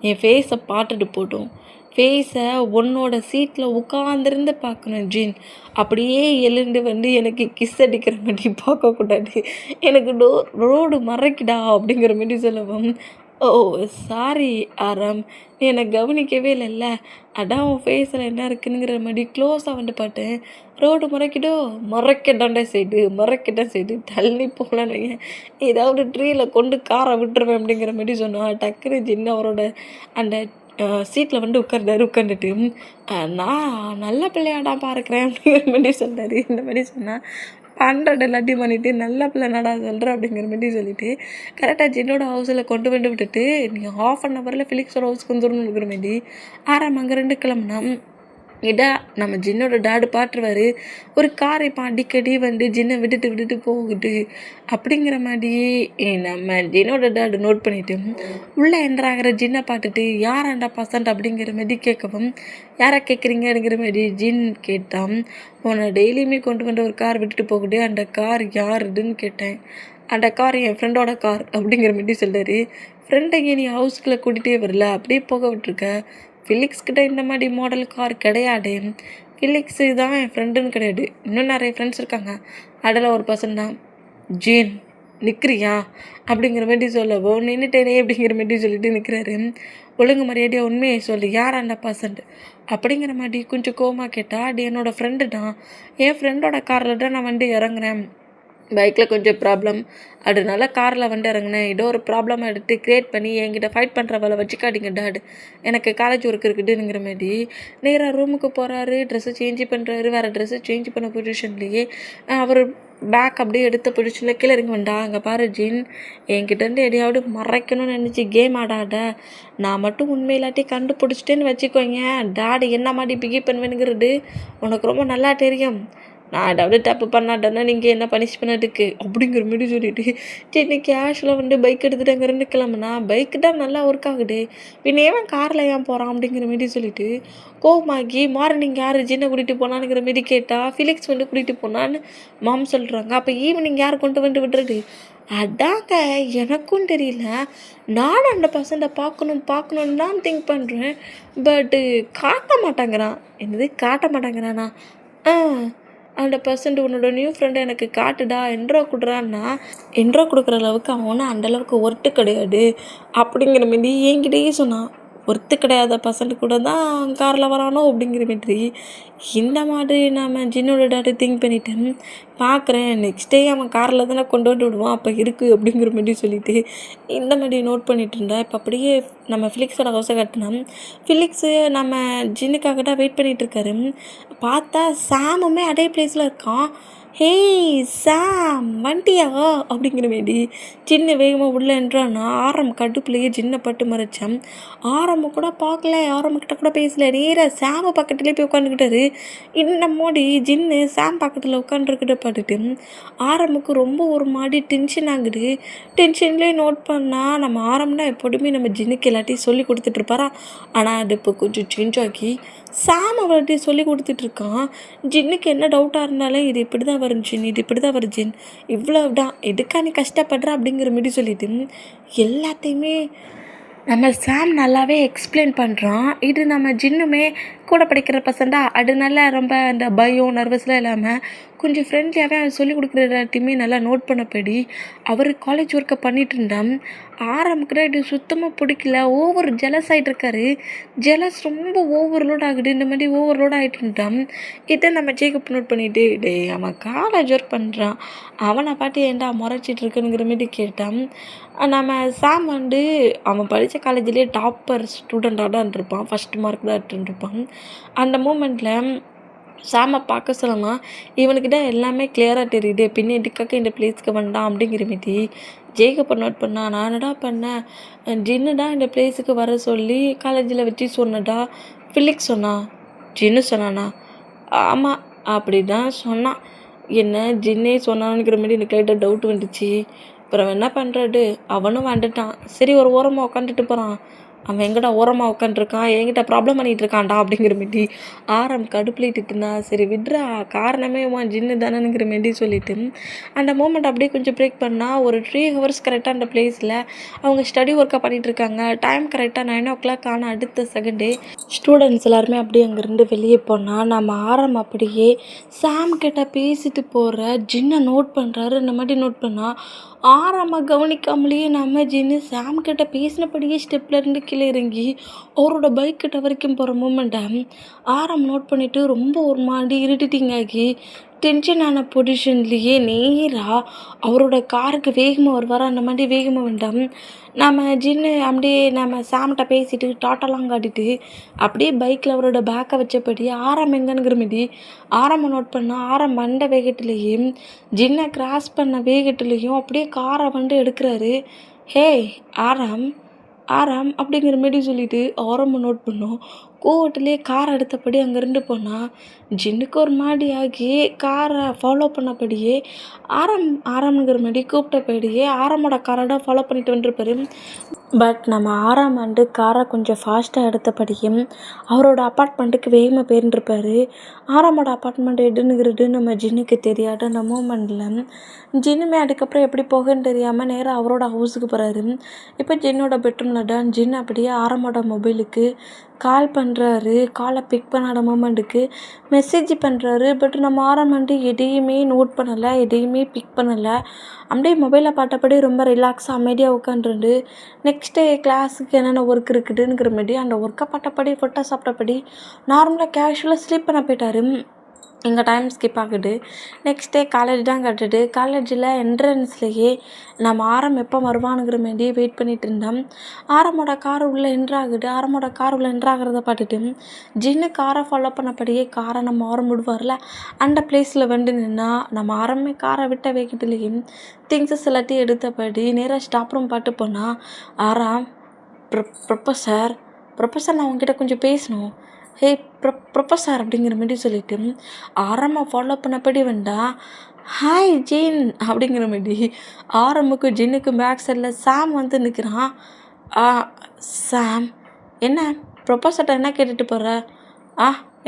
என் ஃபேஸை பார்த்துட்டு போட்டும். ஃபேஸை உன்னோட சீட்டில் உட்காந்துருந்து பார்க்கணும் ஜின். அப்படியே எழுந்து வந்து எனக்கு கிஸ் அடிக்கிற மாதிரி பார்க்கக்கூடாது. எனக்கு ரோடு மறைக்குடா அப்படிங்கிற மாதிரி சொல்லவும், ஓ சாரி ஆரம், நீ என்னை கவனிக்கவே இல்லைல்ல, அதான் உன் ஃபேஸில் என்ன இருக்குங்கிற மாதிரி க்ளோஸாக வந்து பார்த்தேன். ரோடு மறைக்கட்டாண்டா சைடு தள்ளி போகலன்னு ஏதாவது ட்ரீயில் கொண்டு காரை விட்டுருவேன் அப்படிங்கிற மாதிரி சொன்னான். டக்குன்னு ஜின்னு அவரோட அந்த சீட்டில் வந்து உட்காந்துட்டு நான் நல்ல பிள்ளையாடா பார்க்குறேன் அப்படிங்கிற மாதிரி சொல்கிறாரு. இந்த மாதிரி சொன்னால் பண்ணுறது எல்லாத்தையும் பண்ணிவிட்டு நல்ல பிள்ளை நடா சொல்கிறேன் அப்படிங்கிற மாதிரி சொல்லிவிட்டு கரெக்டாக ஜின்னோட ஹவுஸில் கொண்டு வந்து விட்டுட்டு நீங்கள் 1/2 ஹவரில் ஃபிலிக்ஸோட ஹவுஸ்க்கு வந்துடணும் இருக்கிற மாதிரி ஆறாம் அங்கே 2 கிளம்புனா இடா நம்ம ஜின்னோட டாடு பாட்டுருவார். ஒரு கார் இப்போ அடிக்கடி வந்து ஜின்னை விட்டுட்டு போகுது அப்படிங்கிற மாதிரி நம்ம ஜின்னோட டாடு நோட் பண்ணிவிட்டு உள்ளே என்ட்ராகிற ஜின்னை பார்த்துட்டு யாராண்டா பசண்ட் அப்படிங்கிற மாதிரி கேட்கவும், யாரை கேட்குறீங்க அப்படிங்கிற மாதிரி ஜின் கேட்டான். உன்னை டெய்லியுமே கொண்டு வந்து ஒரு கார் விட்டுட்டு போகுது, அந்த கார் யாருதுன்னு கேட்டேன். அந்த கார் என் ஃப்ரெண்டோட கார் அப்படிங்கிற மாதிரி சொல்கிறாரு. ஃப்ரெண்டைங்க நீ ஹவுஸ்குள்ளே கூட்டிகிட்டே வரல, அப்படியே போக விட்டுருக்க. ஃபிலிக்ஸ்கிட்ட இந்த மாதிரி மாடல் கார் கிடையாது. ஃபிலிக்ஸு தான் என் ஃப்ரெண்டுன்னு கிடையாது, இன்னும் நிறைய ஃப்ரெண்ட்ஸ் இருக்காங்க, அதில் ஒரு பர்சன் தான். ஜீன், நிற்கிறியா அப்படிங்கிற மாதிரி சொல்லவோ நின்றுட்டேனே அப்படிங்கிற மாதிரி சொல்லிட்டு நிற்கிறாரு. ஒழுங்கு மரியாதையாக உண்மையை சொல்லு, யார் அந்த பர்சன்ட் அப்படிங்கிற மாதிரி கொஞ்சம் கோவமாக கேட்டால், அது என்னோடய ஃப்ரெண்டு தான், என் ஃப்ரெண்டோட காரில் தான் நான் வந்து இறங்குறேன். பைக்கில் கொஞ்சம் ப்ராப்ளம், அதனால காரில் வந்து இறங்கினேன். ஏதோ ஒரு ப்ராப்ளம் எடுத்து க்ரியேட் பண்ணி என்கிட்ட ஃபைட் பண்ணுற வேலை வச்சுக்காதீங்க டாட், எனக்கு காலேஜ் ஒர்க் இருக்குதுங்கிற மாதிரி நேராக ரூமுக்கு போகிறாரு. ட்ரெஸ்ஸை சேஞ்ச் பண்ணுறாரு. வேறு ட்ரெஸ்ஸை சேஞ்ச் பண்ண பொசிஷன்லேயே அவர் பேக் அப்படியே எடுத்த பொசிஷனில் கீழே இறங்கி வேண்டா. அங்கே பாரு ஜின், என்கிட்டேருந்து எதையாவது மறைக்கணும்னு நினச்சி கேம் ஆடாட, நான் மட்டும் உண்மையிலாட்டி கண்டுபிடிச்சிட்டேன்னு வச்சுக்கோங்க, டாடி என்ன மாதிரி பிகே பண்ணுவேனுங்கிறது உனக்கு ரொம்ப நல்லா தெரியும். நான் ஏதாவது தப்பு பண்ணாட்டேன்னா நீங்கள் என்ன பனிஷ் பண்ணதுக்கு அப்படிங்கிற மாதிரி சொல்லிட்டு சரி கேஷில் வந்து பைக் எடுத்துகிட்டு அங்கே 2 கிளம்புனா பைக்கு தான் நல்லா ஒர்க் ஆகுது, பின்ன ஏன் காரில் ஏன் போகிறான் அப்படிங்கிற மாரி சொல்லிட்டு கோவமாகி மார்னிங் யார் ஜின்னை கூட்டிகிட்டு போனானுங்கிற மாரி கேட்டால் ஃபிலிக்ஸ் வந்து கூட்டிகிட்டு போனான்னு மாம் சொல்கிறாங்க. அப்போ ஈவினிங் யார் கொண்டு வந்து விடுறது? அதாங்க எனக்கும் தெரியல, நானும் அந்த பசங்களை பார்க்கணுன்னு தான் திங்க் பண்ணுறேன். பட்டு காட்ட மாட்டேங்கிறான். என்னது காட்ட மாட்டேங்கிறானா? அந்த பர்சன்ட் உன்னோட நியூ ஃப்ரெண்டை எனக்கு காட்டுடா, என்ட்ரோ கொடுறான்னா என்ட்ரோ கொடுக்குற அளவுக்கு அவன் ஒன்றும் அந்தளவுக்கு ஒர்த்து கிடையாது அப்படிங்கிற மாரி என்கிட்டயே சொன்னான். ஒர்த்து கிடையாத பர்சன்ட் கூட தான் காரில் வரானோ அப்படிங்கிற மாதிரி இந்த மாதிரி நம்ம ஜின்னோட டாட்டு திங்க் பண்ணிட்டேன். பார்க்குறேன் நெக்ஸ்ட் டே அவன் காரில் தானே கொண்டு வந்து விடுவான், அப்போ இருக்குது அப்படிங்கிற மாதிரி சொல்லிவிட்டு இந்த மாதிரி நோட் பண்ணிகிட்டு இருந்தேன். இப்போ அப்படியே நம்ம ஃபிலிக்ஸோட ஹவுஸை கட்டினோம். ஃபிலிக்ஸு நம்ம ஜின்னுக்காக தான் வெயிட் பண்ணிகிட்ருக்காரு. பார்த்தா சாமுமே அதே பிளேஸில் இருக்கான். ஹேய் சாம் வண்டியா அப்படிங்கிற மாரி சின்ன வேகமாக உள்ளே என்றான்னா ஆரம் கடுப்புலையே சின்ன பட்டு மறைச்சான். ஆரம்ப கூட பார்க்கல, ஆரம்பக்கிட்ட கூட பேசல, நேராக சாம பக்கத்துலேயே போய் உட்காந்துக்கிட்டாரு. இன்னமோடி ஜின்னு சாம் பக்கத்தில் உட்காந்துருக்கிட்ட பார்த்துட்டு ஆரம்புக்கு ரொம்ப ஒரு மாதிரி டென்ஷன் ஆகுது. டென்ஷன்லேயே நோட் பண்ணால் நம்ம ஆரம்னா எப்போதுமே நம்ம ஜின்னுக்கு எல்லாத்தையும் சொல்லி கொடுத்துட்ருப்பாரா. ஆனால் அது இப்போ கொஞ்சம் சேஞ்ச் ஆகி சாம் அவள்கிட்ட சொல்லி கொடுத்துட்ருக்கான். ஜின்னுக்கு என்ன டவுட்டாக இருந்தாலும் இது இப்படி தான் வரும் ஜின், இது இப்படி தான் வரும் ஜின், இவ்வளவுதான், எதுக்கா நீ கஷ்டப்படுற அப்படிங்கிற மாரி சொல்லிட்டு எல்லாத்தையுமே நம்ம சாம் நல்லாவே எக்ஸ்பிளைன் பண்ணுறான். இது நம்ம ஜின்னுமே கூட படிக்கிற பசண்டா அதனால ரொம்ப அந்த பயம் நர்வஸ்லாம் இல்லாமல் கொஞ்சம் ஃப்ரெண்ட்லியாகவே அவன் சொல்லிக் கொடுக்குற எல்லாத்தையுமே நல்லா நோட் பண்ணப்படி அவர் காலேஜ் ஒர்க்கை பண்ணிட்டு இருந்தான். ஆரம்பிக்கிற இது சுத்தமாக பிடிக்கல, ஓவர் ஜெலஸ் ஆகிட்டு இருக்காரு. ஜெலஸ் ரொம்ப ஓவர்லோட் ஆகுது, இந்த மாதிரி ஓவர்லோட் ஆகிட்டு இருந்தான். இதை நம்ம ஜேக்கப் நோட் பண்ணிட்டு டே அவன் காலேஜ் ஒர்க் பண்ணுறான், அவனை பாட்டு ஏன்டா முறைச்சிட்டு இருக்குங்கிற மாதிரி கேட்டான். நம்ம சாம் அவன் படித்த காலேஜ்லேயே டாப்பர் ஸ்டூடெண்ட்டாக தான் இருப்பான், ஃபஸ்ட் மார்க் தான் எடுத்துருப்பான். அந்த மூமெண்ட்டில் சாமை பார்க்க சொல்லலாம், இவனுக்கிட்ட எல்லாமே கிளியராக தெரியுது, பின்ன இதுக்காக இந்த பிளேஸ்க்கு வந்தான் அப்படிங்கிற மாரி ஜேக்கப்பை நோட் பண்ணா. நான் என்னடா பண்ணேன், ஜின்னுடா இந்த பிளேஸுக்கு வர சொல்லி காலேஜில் வச்சு சொன்னடா, ஃபிலிக்ஸ் சொன்னான், ஜின்னு சொன்னானா, ஆமாம் அப்படி தான் சொன்னான். என்ன ஜின்னே சொன்னானுங்கிற மாதிரி எனக்கு லைட்டாக டவுட் வந்துச்சு. அப்புறம் என்ன பண்ணுறது, அவனும் வந்துட்டான். சரி ஒரு ஓரமாக உட்காந்துட்டு போகிறான், அவன் எங்கடா ஓரமாக உட்காந்துருக்கான், என்கிட்ட ப்ராப்ளம் பண்ணிகிட்டு இருக்கான்டா அப்படிங்கிற மாரி ஆரம் கடுப்புலிட்டு இருந்தா. சரி விட்றா, காரணமே ஜின்னு தானேங்கிற மாரி சொல்லிட்டு அந்த மூமெண்ட் அப்படியே கொஞ்சம் பிரேக் பண்ணால் ஒரு 3 ஹவர்ஸ் கரெக்டாக அந்த பிளேஸில் அவங்க ஸ்டடி ஒர்க்காக பண்ணிகிட்ருக்காங்க. டைம் கரெக்டாக 9 o'clock ஆன அடுத்த செகண்டே ஸ்டூடெண்ட்ஸ் எல்லாருமே அப்படியே அங்கேருந்து வெளியே போனால் நம்ம ஆரம் அப்படியே சாம் கிட்ட பேசிட்டு போகிற ஜின்னை நோட் பண்ணுறாரு. இந்த மாதிரி நோட் பண்ணால் ஆரமாக கவனிக்காமலேயே நம்ம ஜின்னு சாம் கிட்ட பேசினபடியே ஸ்டெப்லேருந்து கீழே இறங்கி அவரோட பைக் கிட்ட வரைக்கும் போகிற மூமெண்ட்டை ஆரம் நோட் பண்ணிவிட்டு ரொம்ப ஒரு மாதிரி இரிட்டேட்டிங் ஆகி டென்ஷனான பொசிஷன்லேயே நேராக அவரோட காருக்கு வேகமாக வருவார். அந்த மாதிரி வேகமாக வேண்டாம் நம்ம ஜின்னு அப்படியே நம்ம சாம்கிட்ட பேசிட்டு டாட்டாலாம் காட்டிட்டு அப்படியே பைக்கில் அவரோட பேக்கை வச்சபடி ஆரம் எங்கனுங்கிற மாரி ஆரம்பை நோட் பண்ணால் ஆரம் வந்த வேகத்துலேயும் ஜின்னை கிராஸ் பண்ண வேகத்துலேயும் அப்படியே காரை எடுக்கிறாரு. ஹே ஆரம் ஆரம் அப்படிங்கிற மாரி சொல்லிட்டு ஆரம்பை நோட் பண்ணோம். கோவட்டிலே காரை எடுத்தபடி அங்கேருந்து போனால் ஜின்னுக்கு ஒரு மாதிரி ஆகி காரை ஃபாலோ பண்ணபடியே ஆரம்ங்கிற மாதிரி கூப்பிட்டபடியே ஆரமோட காரை தான் ஃபாலோ பண்ணிட்டு வந்துருப்பாரு. பட் நம்ம ஆறாம் காரை கொஞ்சம் ஃபாஸ்ட்டாக எடுத்தபடியும் அவரோட அப்பார்ட்மெண்ட்டுக்கு வேகமாக போயிருந்துருப்பார். ஆறாமோட அப்பார்ட்மெண்ட் எதுங்கிறது நம்ம ஜின்னுக்கு தெரியாத அந்த மூமெண்ட்டில் ஜின்னுமே அதுக்கப்புறம் எப்படி போகுன்னு தெரியாமல் நேராக அவரோட ஹவுஸுக்கு போகிறாரு. இப்போ ஜின்னோட பெட்ரூமில் தான் ஜின் அப்படியே ஆறாமோட மொபைலுக்கு கால் பண்ணுறாரு. காலை பிக் பண்ணாத மூமெண்ட்டுக்கு மெசேஜ் பண்ணுறாரு. பட் நம்ம ஆறாம் எதையுமே நோட் பண்ணலை, எதையுமே பிக் பண்ணலை. அப்படியே மொபைலில் பார்த்தபடி ரொம்ப ரிலாக்ஸாக அமைதியாக உட்காந்துருந்து நெக்ஸ்ட் டே கிளாஸுக்கு என்னென்ன ஒர்க் இருக்குதுங்கிற மாதிரி அந்த ஒர்க்கை பார்த்தபடி ஃபுட்டை சாப்பிட்டபடி நார்மலாக கேஷுவலாக ஸ்லீப் பண்ண போயிட்டார். எங்கள் டைம் ஸ்கிப் ஆகுது. நெக்ஸ்ட் டே காலேஜ் தான் கட்டுது. காலேஜில் என்ட்ரன்ஸ்லேயே நம்ம ஆரம் எப்போ வருவானுங்கிற மாரி வெயிட் பண்ணிகிட்டு இருந்தோம். ஆரமோட கார் உள்ளே என்ட்ராகுது. ஆரமோட கார் உள்ளே என்ட்ராகிறத பார்த்துட்டு ஜின்னு காரை ஃபாலோ பண்ணபடியே காரை நம்ம ஆரம் விடுவார்ல அந்த பிளேஸில் நின்னா நம்ம ஆரமே காரை விட்ட வேகத்துலேயும் திங்ஸஸ் எல்லாத்தையும் எடுத்தபடி நேராக ஸ்டாப் ரூம் பார்த்து போனால் ஆராம் ப்ரொஃபஸர் நான் உங்ககிட்ட கொஞ்சம் பேசணும். ஹே ப்ரொஃபஸர் அப்படிங்கிற மாதிரி சொல்லிட்டு ஆரம்பம் ஃபாலோ பண்ணபடி ஹாய் ஜின் அப்படிங்கிற மாதிரி ஆரம்புக்கு ஜின்னுக்கு பேக் சைடில் சாம் நிற்கிறான். சாம் என்ன ப்ரொஃபஸர்கிட்ட என்ன கேட்டுட்டு போகிற?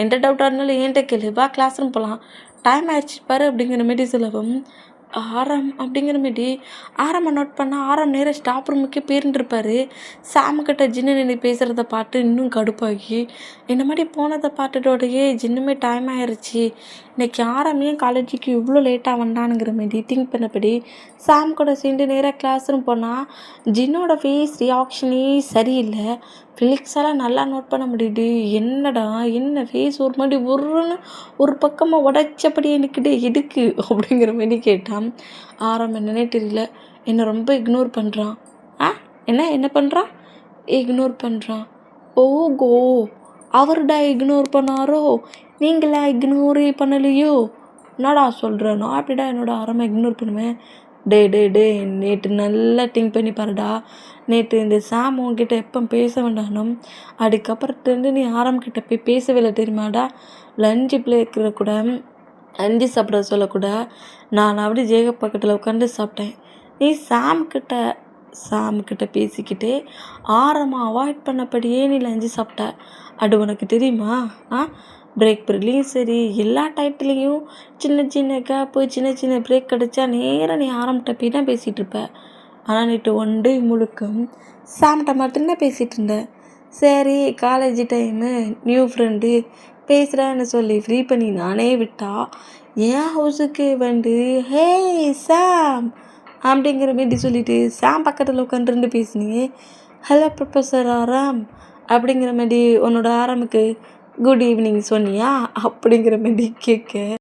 எந்த டவுட்டாக இருந்தாலும் என்கிட்ட கேளு, வா கிளாஸ் ரூம் போகலாம், டைம் ஆயிடுச்சு பாரு அப்படிங்கிற மாதிரி சொல்லவும் ஆரம் அப்படிங்கிற மாரி ஆரம்பை நோட் பண்ணால் ஆரம் நேராக ஸ்டாப் ரூமுக்கே போயிருந்துருப்பார். சாமுக்கிட்ட ஜின்னு நின்று பேசுகிறத பார்த்து இன்னும் கடுப்பாகி இந்த மாதிரி போனதை பார்த்துட்டோடையே ஜின்னுமே டைம் ஆயிடுச்சு, இன்றைக்கி ஆரம் ஏன் காலேஜுக்கு இவ்வளோ லேட்டாக வந்தானுங்கிற மாரி திங்க் பண்ணபடி சாம் கூட சேர்ந்து நேராக கிளாஸ் ரூம் போனால் ஜின்னோட ஃபேஸ் ரியாக்ஷனே சரியில்லை. ஃபிலிக்ஸெல்லாம் நல்லா நோட் பண்ண முடியுது. என்னடா என்ன ஃபேஸ் ஒரு மாதிரி ஒரு பக்கமாக உடைச்சபடியே நிற்கிட்டு எதுக்கு அப்படிங்கிற மாதிரி கேட்டான். ஆரம் என்னன்னே தெரியல, என்னை ரொம்ப இக்னோர் பண்ணுறான். என்ன பண்ணுறான்? இக்னோர் பண்ணுறான். ஓகோ அவர்டா இக்னோர் பண்ணாரோ, நீங்களா இக்னோரே பண்ணலையோ? என்னடா சொல்கிற, நான் எப்படிடா என்னோடய ஆரம்பம் இக்னோர் பண்ணுவேன். டே நேற்று நல்லா திங்க் பண்ணி பாருடா. நேற்று இந்த சாம் உன்கிட்ட எப்போ பேச வேண்டானோ அதுக்கப்புறத்துலேருந்து நீ ஆரம்பிக்கிட்ட போய் பேசவே இல்லை தெரியுமாடா. லஞ்சு பிளேக்கிற கூட லஞ்சு சாப்பிட சொல்லக்கூட நான் அப்படி ஜேகப் பக்கத்தில் உட்காந்து சாப்பிட்டேன். நீ சாம்கிட்ட பேசிக்கிட்டே ஆரமாக அவாய்ட் பண்ணபடியே நீ லஞ்சு சாப்பிட்ட. அது உனக்கு தெரியுமா? பிரேக் பீரியட்லேயும் சரி எல்லா டயத்துலேயும் சின்ன கேப்பு சின்ன பிரேக் கிடச்சா நேராக நீ ஆரம்பிட்ட போய் தான் பேசிகிட்டு இருப்ப. ஆனால் நேற்று ஒன் டே முழுக்க சாம்கிட்ட மட்டும்தான் பேசிகிட்டு இருந்தேன். சரி காலேஜ் டைமு நியூ ஃப்ரெண்டு பேசுகிறேன்னு சொல்லி ஃப்ரீ பண்ணி நானே விட்டா என் ஹவுஸுக்கு வந்து ஹே சாம் அப்படிங்கிற மாரி சொல்லிவிட்டு சாம் பக்கத்தில் உட்காந்துருந்து பேசினியே. ஹலோ ப்ரொஃபஸர் ஆராம் அப்படிங்கிற மாரி உன்னோட ஆரம்புக்கு குட் ஈவினிங் சொன்னியா அப்படிங்கிற மாரி கேட்க